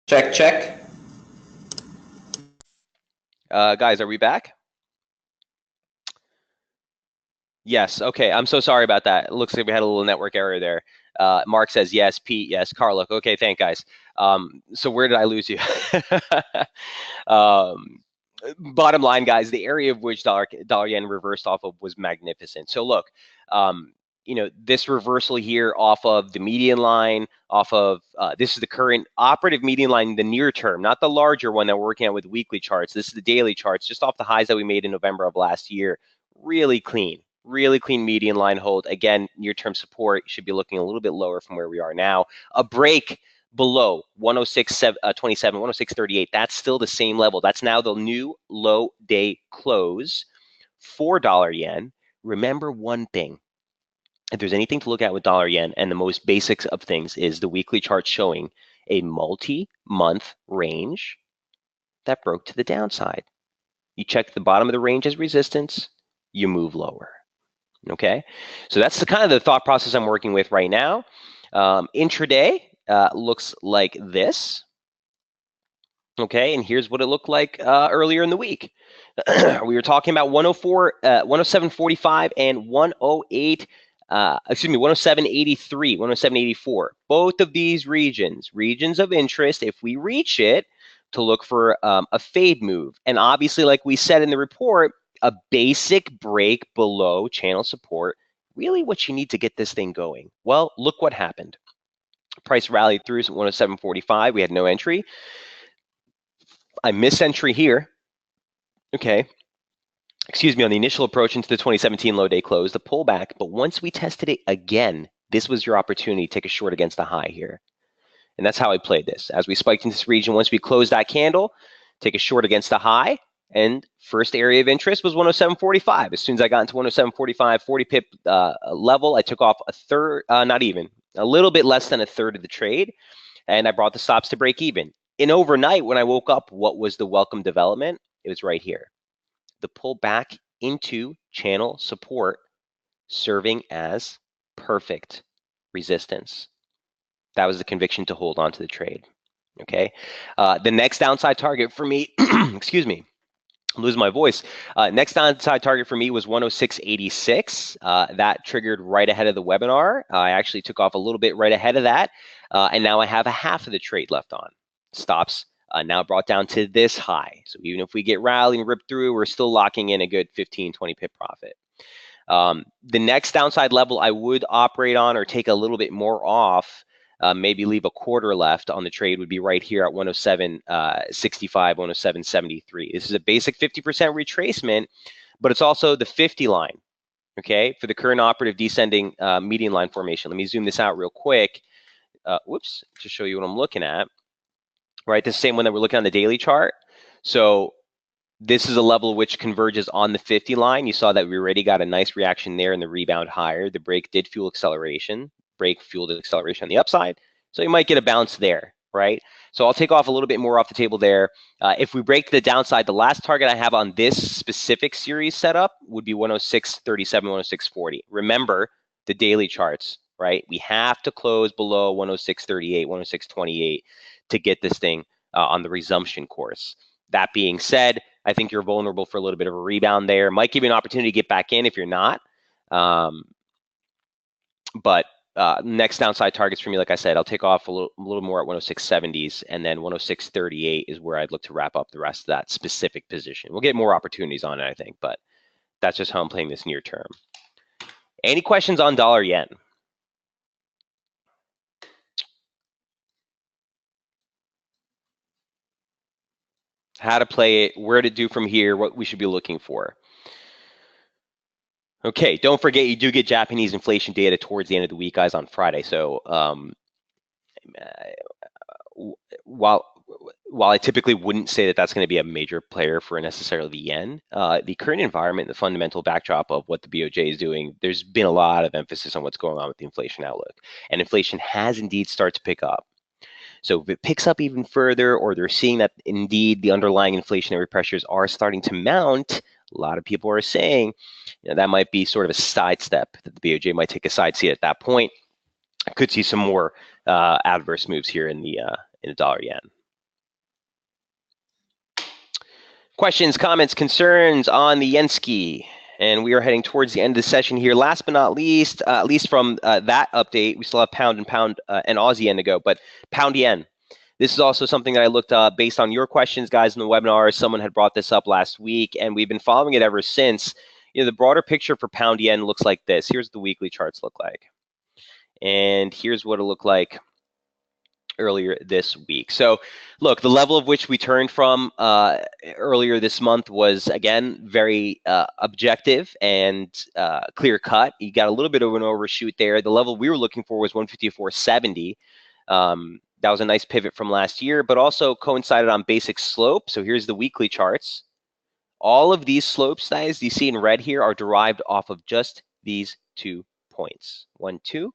S2: Check, check.
S1: Guys, are we back? Yes, okay. I'm so sorry about that. It looks like we had a little network error there. Mark says yes, Pete, yes, Carla. Okay, thank guys. So where did I lose you? Bottom line, guys, the area of which dollar yen reversed off of was magnificent. So look, this reversal here off of the median line, off of this is the current operative median line, the near term, not the larger one that we're working at with weekly charts. This is the daily charts, just off the highs that we made in November of last year. Really clean. Really clean median line hold. Again, near-term support should be looking a little bit lower from where we are now. A break below 106.27, 106.38. That's still the same level. That's now the new low day close for dollar yen. Remember one thing. If there's anything to look at with dollar yen, and the most basics of things is the weekly chart showing a multi-month range that broke to the downside. You check the bottom of the range as resistance, you move lower. Okay, so that's the kind of the thought process I'm working with right now. Intraday looks like this. Okay, and here's what it looked like earlier in the week. We were talking about 104, 107.45 and 108. 107.83, 107.84. Both of these regions of interest, if we reach it, to look for a fade move. And obviously, like we said in the report, a basic break below channel support, really what you need to get this thing going. Well, look what happened. Price rallied through 107.45. We had no entry. I missed entry here. Okay. Excuse me, on the initial approach into the 2017 low day close, the pullback. But once we tested it again, this was your opportunity to take a short against the high here. And that's how I played this. As we spiked into this region, once we closed that candle, take a short against the high. And first area of interest was 107.45. As soon as I got into 107.45, 40 pip level, I took off a third, not even, a little bit less than a third of the trade. And I brought the stops to break even. And overnight, when I woke up, what was the welcome development? It was right here. The pull back into channel support, serving as perfect resistance. That was the conviction to hold on to the trade. Okay. The next downside target for me, excuse me, I'm losing my voice. Next downside target for me was 106.86. That triggered right ahead of the webinar. I actually took off a little bit right ahead of that. And now I have a half of the trade left on. Stops now brought down to this high. So even if we get rallied and ripped through, we're still locking in a good 15, 20 pip profit. The next downside level I would operate on or take a little bit more off, maybe leave a quarter left on the trade, would be right here at 107.65, 107.73. This is a basic 50% retracement, but it's also the 50 line, okay, for the current operative descending median line formation. Let me zoom this out real quick. Whoops, to show you what I'm looking at. Right, the same one that we're looking on the daily chart. So this is a level which converges on the 50 line. You saw that we already got a nice reaction there in the rebound higher. The break did fuel acceleration. Break fueled acceleration on the upside. So you might get a bounce there, right? So I'll take off a little bit more off the table there. If we break the downside, the last target I have on this specific series setup would be 106.37, 106.40. Remember the daily charts, right? We have to close below 106.38, 106.28 to get this thing on the resumption course. That being said, I think you're vulnerable for a little bit of a rebound there. Might give you an opportunity to get back in if you're not. But next downside targets for me, like I said, I'll take off a little more at 106.70s, and then 106.38 is where I'd look to wrap up the rest of that specific position. We'll get more opportunities on it, I think, but that's just how I'm playing this near term. Any questions on dollar yen? How to play it, where to do from here, what we should be looking for. Okay, don't forget you do get Japanese inflation data towards the end of the week, guys, on Friday. So while I typically wouldn't say that that's going to be a major player for necessarily the yen, the current environment, the fundamental backdrop of what the BOJ is doing, there's been a lot of emphasis on what's going on with the inflation outlook. And inflation has indeed started to pick up. So if it picks up even further, or they're seeing that indeed the underlying inflationary pressures are starting to mount, a lot of people are saying that might be sort of a sidestep, that the BOJ might take a side seat at that point. I could see some more adverse moves here in the dollar yen. Questions, comments, concerns on the Yenski? And we are heading towards the end of the session here. Last but not least, at least from that update, we still have pound and Aussie yen to go, but pound yen. This is also something that I looked up based on your questions, guys, in the webinar. Someone had brought this up last week, and we've been following it ever since. You know, the broader picture for pound yen looks like this. Here's the weekly charts look like. And here's what it looked like earlier this week. So look, the level of which we turned from earlier this month was, again, very objective and clear cut. You got a little bit of an overshoot there. The level we were looking for was 154.70. That was a nice pivot from last year, but also coincided on basic slope. So here's the weekly charts. All of these slope styles you see in red here are derived off of just these 2 points. 1, 2,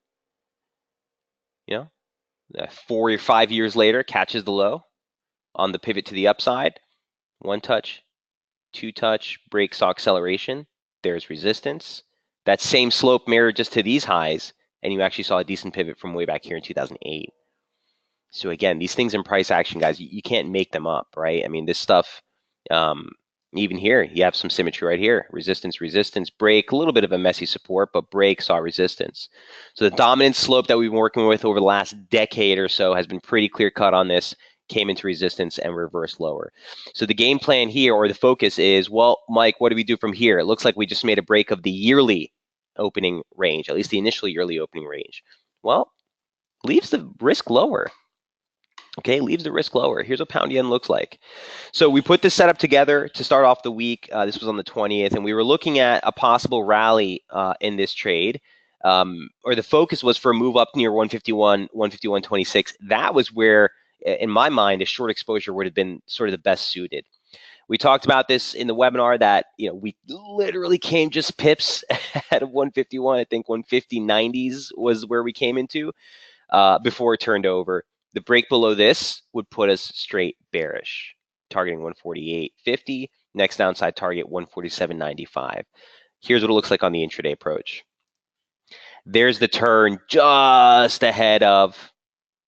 S1: you know, 4 or 5 years later, catches the low on the pivot to the upside. 1 touch, 2 touch, break, saw acceleration. There's resistance. That same slope mirrored just to these highs, and you actually saw a decent pivot from way back here in 2008. So again, these things in price action, guys, you can't make them up, right? I mean, this stuff, even here, you have some symmetry right here. Resistance, resistance, break, a little bit of a messy support, but break, saw resistance. So the dominant slope that we've been working with over the last decade or so has been pretty clear cut on this, came into resistance and reversed lower. So the game plan here, or the focus is, well, Mike, what do we do from here? It looks like we just made a break of the yearly opening range, at least the initial yearly opening range. Well, leaves the risk lower. Okay, leaves the risk lower. Here's what pound yen looks like. So we put this setup together to start off the week. This was on the 20th, and we were looking at a possible rally in this trade. Or the focus was for a move up near 151, 151.26. That was where, in my mind, a short exposure would have been sort of the best suited. We talked about this in the webinar that, we literally came just pips at 151. I think 150.90s was where we came into before it turned over. The break below this would put us straight bearish, targeting 148.50. Next downside target 147.95. Here's what it looks like on the intraday approach. There's the turn just ahead of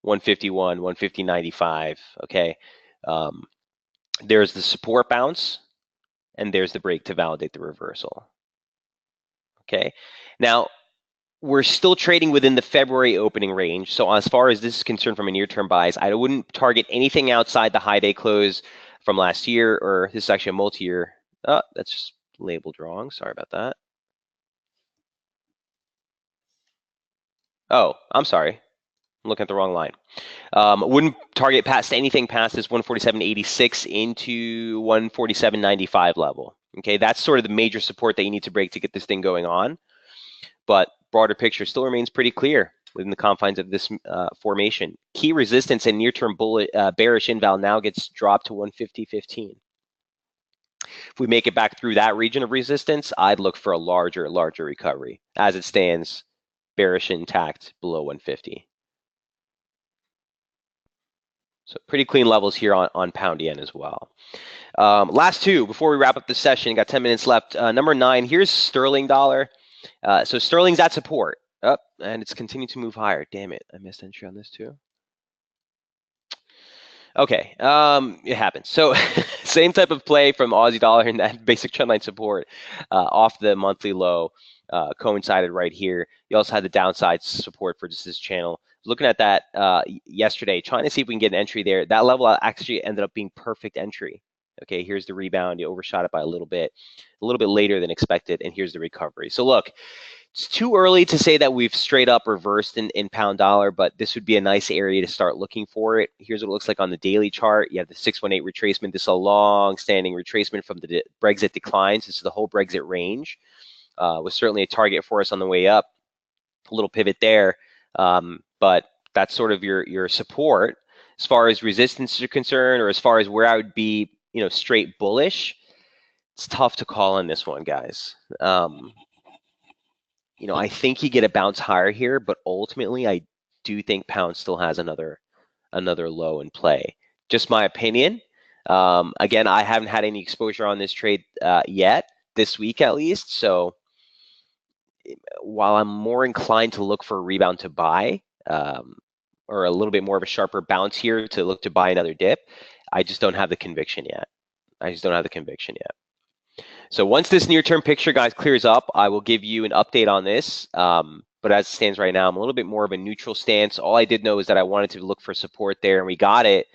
S1: 151, 150.95. Okay. There's the support bounce, and there's the break to validate the reversal. Okay. Now, we're still trading within the February opening range. So as far as this is concerned from a near-term bias, I wouldn't target anything outside the high day close from last year, or this is actually a multi-year. Oh, that's just labeled wrong. Sorry about that. Oh, I'm sorry. I'm looking at the wrong line. Wouldn't target past anything past this 147.86 into 147.95 level. Okay, that's sort of the major support that you need to break to get this thing going on. But broader picture still remains pretty clear within the confines of this formation. Key resistance and near-term bearish inval now gets dropped to 150.15. If we make it back through that region of resistance, I'd look for a larger recovery. As it stands, bearish intact below 150. So pretty clean levels here on pound yen as well. Last two before we wrap up the session. Got 10 minutes left. Number 9, here's sterling dollar. So sterling's at support. And it's continued to move higher. Damn it, I missed entry on this too. Okay, it happens. So same type of play from Aussie dollar and that basic trendline support off the monthly low coincided right here. You also had the downside support for just this channel. Looking at that yesterday, trying to see if we can get an entry there. That level actually ended up being perfect entry. Okay, here's the rebound. You overshot it by a little bit later than expected, and here's the recovery. So look, it's too early to say that we've straight up reversed in pound dollar, but this would be a nice area to start looking for it. Here's what it looks like on the daily chart. You have the 618 retracement. This is a long-standing retracement from the Brexit declines. This is the whole Brexit range. Was certainly a target for us on the way up. A little pivot there, but that's sort of your support. As far as resistance is concerned, or as far as where I would be, straight bullish, it's tough to call on this one, guys. I think you get a bounce higher here, but ultimately I do think pound still has another low in play. Just my opinion. Again, I haven't had any exposure on this trade yet, this week at least. So while I'm more inclined to look for a rebound to buy, or a little bit more of a sharper bounce here to look to buy another dip, I just don't have the conviction yet. So once this near-term picture, guys, clears up, I will give you an update on this. But as it stands right now, I'm a little bit more of a neutral stance. All I did know is that I wanted to look for support there, and we got it.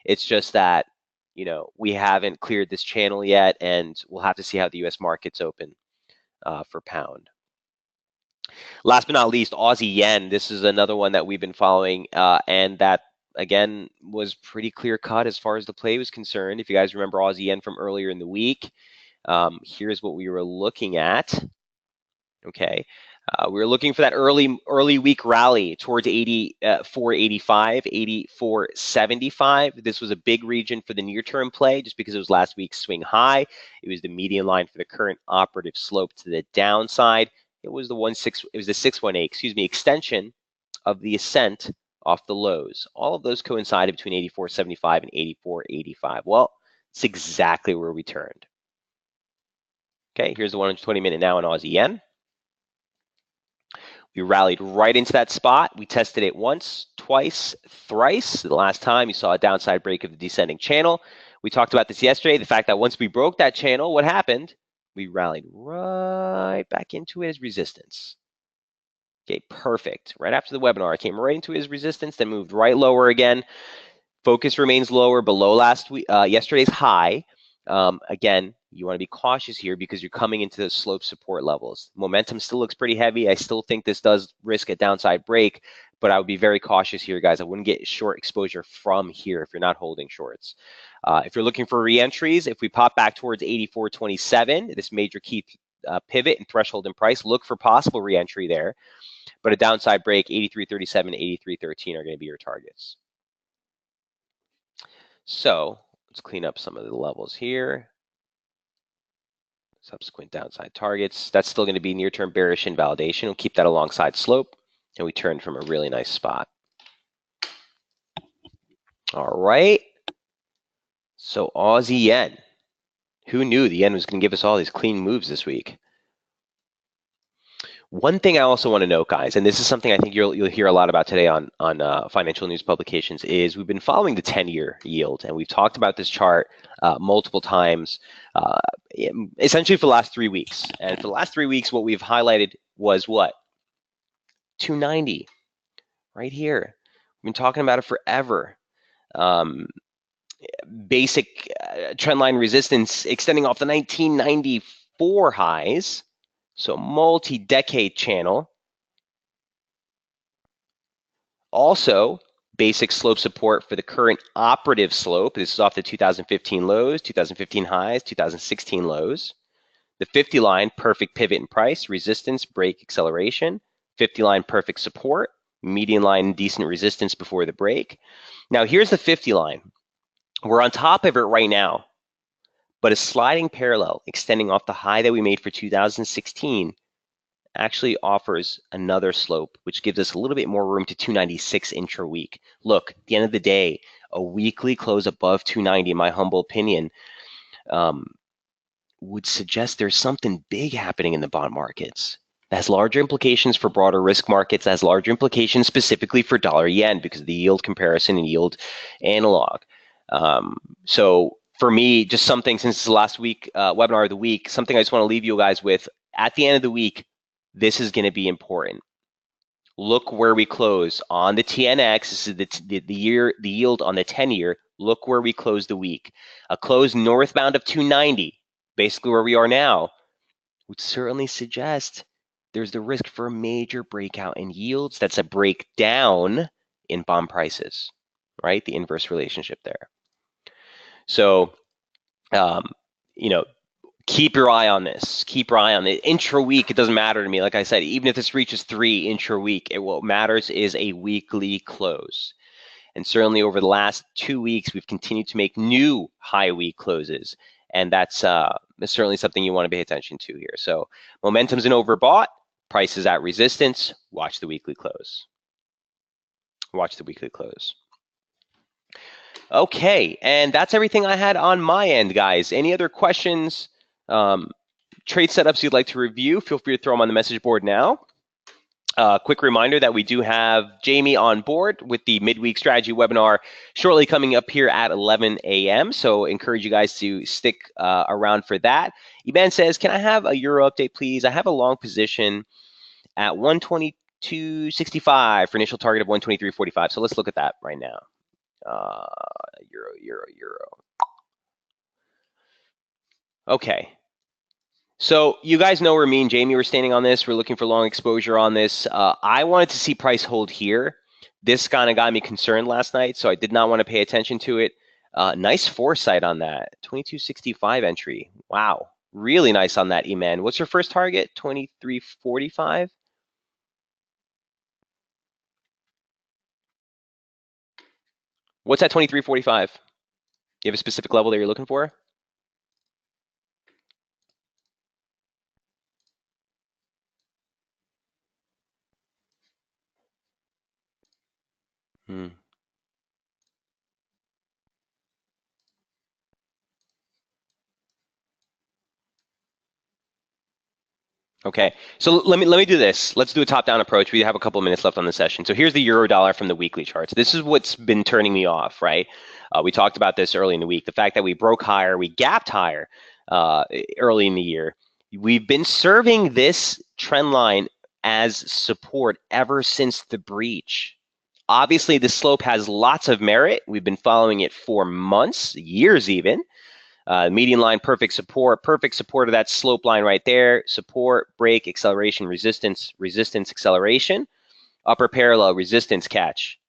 S1: It's just that, we haven't cleared this channel yet, and we'll have to see how the U.S. markets open for pound. Last but not least, Aussie yen. This is another one that we've been following, and that again, was pretty clear cut as far as the play was concerned. If you guys remember Aussie yen from earlier in the week, here's what we were looking at. Okay, we were looking for that early week rally towards 84.85, 84.75. This was a big region for the near-term play just because it was last week's swing high. It was the median line for the current operative slope to the downside. It was the 618, excuse me, extension of the ascent off the lows. All of those coincided between 84.75 and 84.85. Well, it's exactly where we turned. Okay, here's the 120-minute now in Aussie yen. We rallied right into that spot. We tested it once, twice, thrice. The last time you saw a downside break of the descending channel. We talked about this yesterday, the fact that once we broke that channel, what happened? We rallied right back into it as resistance. Okay, perfect. Right after the webinar, I came right into it as resistance, then moved right lower again. Focus remains lower below yesterday's high. Again, you want to be cautious here because you're coming into the slope support levels. Momentum still looks pretty heavy. I still think this does risk a downside break, but I would be very cautious here, guys. I wouldn't get short exposure from here if you're not holding shorts. If you're looking for re-entries, if we pop back towards 84.27, this major key pivot and threshold in price, look for possible re-entry there. But a downside break, 83.37, 83.13 are going to be your targets. So let's clean up some of the levels here. Subsequent downside targets. That's still going to be near-term bearish invalidation. We'll keep that alongside slope, and we turn from a really nice spot. All right. So Aussie yen. Who knew the yen was going to give us all these clean moves this week? One thing I also want to note, guys, and this is something I think you'll hear a lot about today on financial news publications, is we've been following the 10-year yield, and we've talked about this chart multiple times, essentially for the last 3 weeks. And for the last 3 weeks, what we've highlighted was what? 290, right here. We've been talking about it forever. Basic trendline resistance extending off the 1994 highs. So multi-decade channel. Also, basic slope support for the current operative slope. This is off the 2015 lows, 2015 highs, 2016 lows. The 50 line, perfect pivot in price, resistance, break, acceleration. 50 line, perfect support, median line, decent resistance before the break. Now here's the 50 line. We're on top of it right now, but a sliding parallel extending off the high that we made for 2016 actually offers another slope, which gives us a little bit more room to 296 intra-week. Look, at the end of the day, a weekly close above 290, in my humble opinion, would suggest there's something big happening in the bond markets. That has larger implications for broader risk markets, that has larger implications specifically for dollar yen because of the yield comparison and yield analog. So for me, just something, since it's the last week webinar of the week, something I just want to leave you guys with. At the end of the week, this is going to be important. Look where we close on the TNX. This is the yield on the 10-year. Look where we close the week. A close northbound of 290, basically where we are now, would certainly suggest there's the risk for a major breakout in yields. That's a breakdown in bond prices, right? The inverse relationship there. So, keep your eye on this. Keep your eye on it. Intra-week, it doesn't matter to me. Like I said, even if this reaches 3 intra-week, what matters is a weekly close. And certainly over the last 2 weeks, we've continued to make new high week closes. And that's certainly something you want to pay attention to here. So momentum's an overbought. Price is at resistance. Watch the weekly close. Watch the weekly close. Okay, and that's everything I had on my end, guys. Any other questions, trade setups you'd like to review, feel free to throw them on the message board now. Quick reminder that we do have Jamie on board with the midweek strategy webinar shortly coming up here at 11 a.m. So encourage you guys to stick around for that. Iban says, can I have a euro update, please? I have a long position at 122.65 for initial target of 123.45. So let's look at that right now. Euro. Okay. So you guys know where me and Jamie were standing on this. We're looking for long exposure on this. I wanted to see price hold here. This kind of got me concerned last night, so I did not want to pay attention to it. Nice foresight on that. 2265 entry. Wow. Really nice on that, E-Man. What's your first target? 2345? What's that 2345? You have a specific level that you're looking for? Hmm. Okay, so let me do this. Let's do a top-down approach. We have a couple of minutes left on the session. So here's the euro dollar from the weekly charts. This is what's been turning me off, right? We talked about this early in the week. The fact that we broke higher, we gapped higher early in the year. We've been serving this trend line as support ever since the breach. Obviously, the slope has lots of merit. We've been following it for months, years even. Median line, perfect support of that slope line right there. Support, break, acceleration, resistance, resistance, acceleration. Upper parallel, resistance, catch.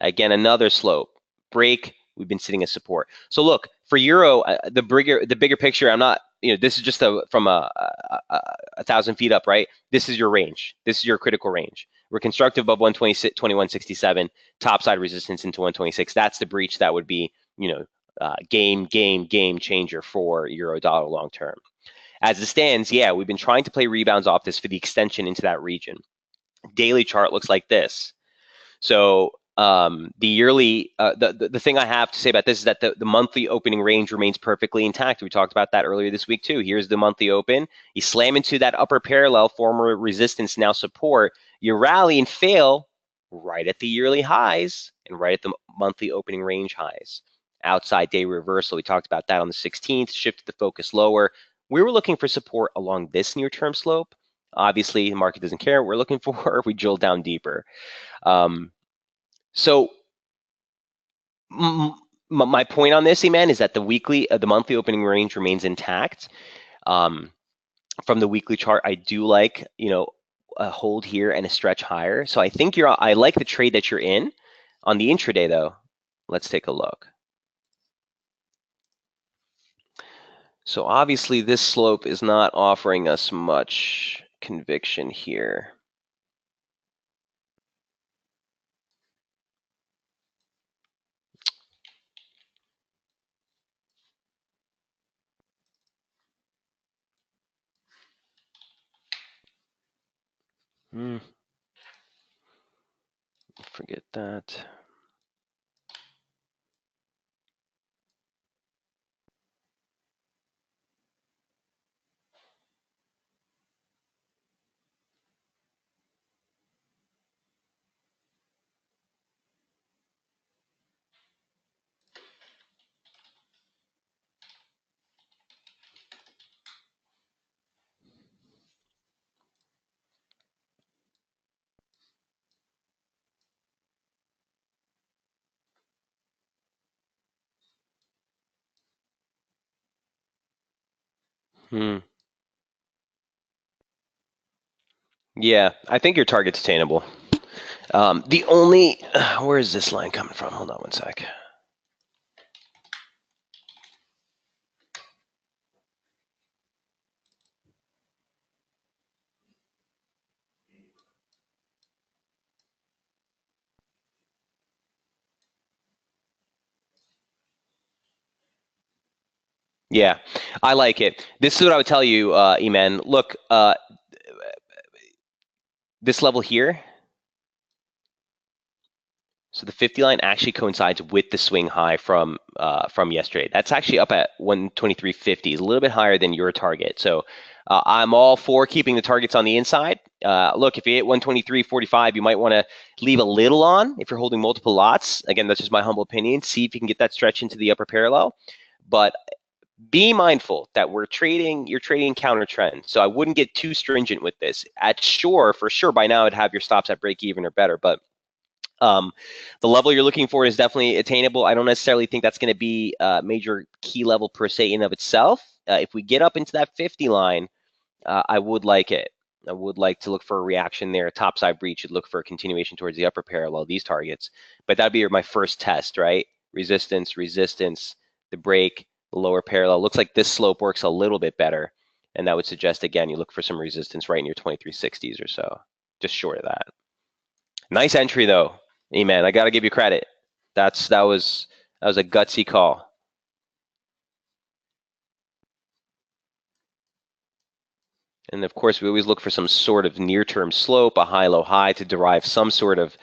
S1: Again, another slope. Break, we've been sitting as support. So look, for Euro, the bigger picture, I'm not, this is just from a 1,000 feet up, right? This is your range. This is your critical range. We're constructive above 2167, topside resistance into 126. That's the breach that would be, game changer for euro dollar long term. As it stands, yeah, we've been trying to play rebounds off this for the extension into that region. Daily chart looks like this. So the yearly, the thing I have to say about this is that the monthly opening range remains perfectly intact. We talked about that earlier this week too. Here's the monthly open. You slam into that upper parallel, former resistance, now support. You rally and fail right at the yearly highs and right at the monthly opening range highs. Outside day reversal, we talked about that on the 16th, shifted the focus lower. We were looking for support along this near-term slope. Obviously, the market doesn't care what we're looking for. We drill down deeper. So my point on this, man, is that the monthly opening range remains intact. From the weekly chart, I do like, a hold here and a stretch higher. So I think I like the trade that you're in. On the intraday, though, let's take a look. So obviously, this slope is not offering us much conviction here. Forget that. Yeah, I think your target's attainable. The only, where is this line coming from? Hold on one sec. Yeah, I like it. This is what I would tell you, Eman. Look, this level here, so the 50 line actually coincides with the swing high from yesterday. That's actually up at 123.50, a little bit higher than your target. So I'm all for keeping the targets on the inside. Look, if you hit 123.45, you might want to leave a little on if you're holding multiple lots. Again, that's just my humble opinion. See if you can get that stretch into the upper parallel. But be mindful that you're trading counter trend. So I wouldn't get too stringent with this. For sure, by now I'd have your stops at break even or better. But the level you're looking for is definitely attainable. I don't necessarily think that's going to be a major key level per se in of itself. If we get up into that 50 line, I would like it. I would like to look for a reaction there. Topside breach should look for a continuation towards the upper parallel, these targets. But that'd be my first test, right? Resistance, resistance, the break, the lower parallel. Looks like this slope works a little bit better. And that would suggest, again, you look for some resistance right in your 2360s or so, just short of that. Nice entry, though. E-Man, I got to give you credit. That was a gutsy call. And of course, we always look for some sort of near-term slope, a high-low high, to derive some sort of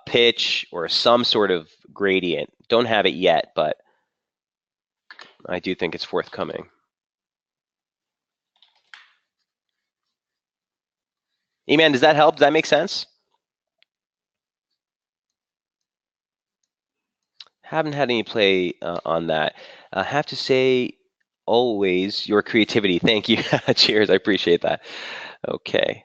S1: pitch or some sort of gradient. Don't have it yet, but I do think it's forthcoming. E-Man, does that help? Does that make sense? Haven't had any play on that. I have to say, always your creativity. Thank you. Cheers. I appreciate that. Okay.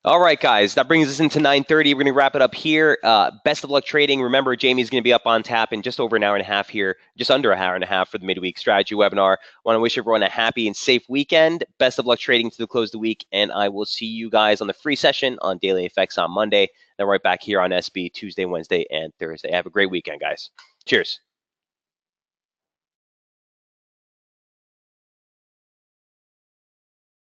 S1: All right, guys, that brings us into 9:30. We're going to wrap it up here. Best of luck trading. Remember, Jamie's going to be up on tap in just over an hour and a half here, just under an hour and a half for the midweek strategy webinar. Want to wish everyone a happy and safe weekend. Best of luck trading to the close of the week, and I will see you guys on the free session on Daily Effects on Monday. Then right back here on SB Tuesday, Wednesday, and Thursday. Have a great weekend, guys. Cheers.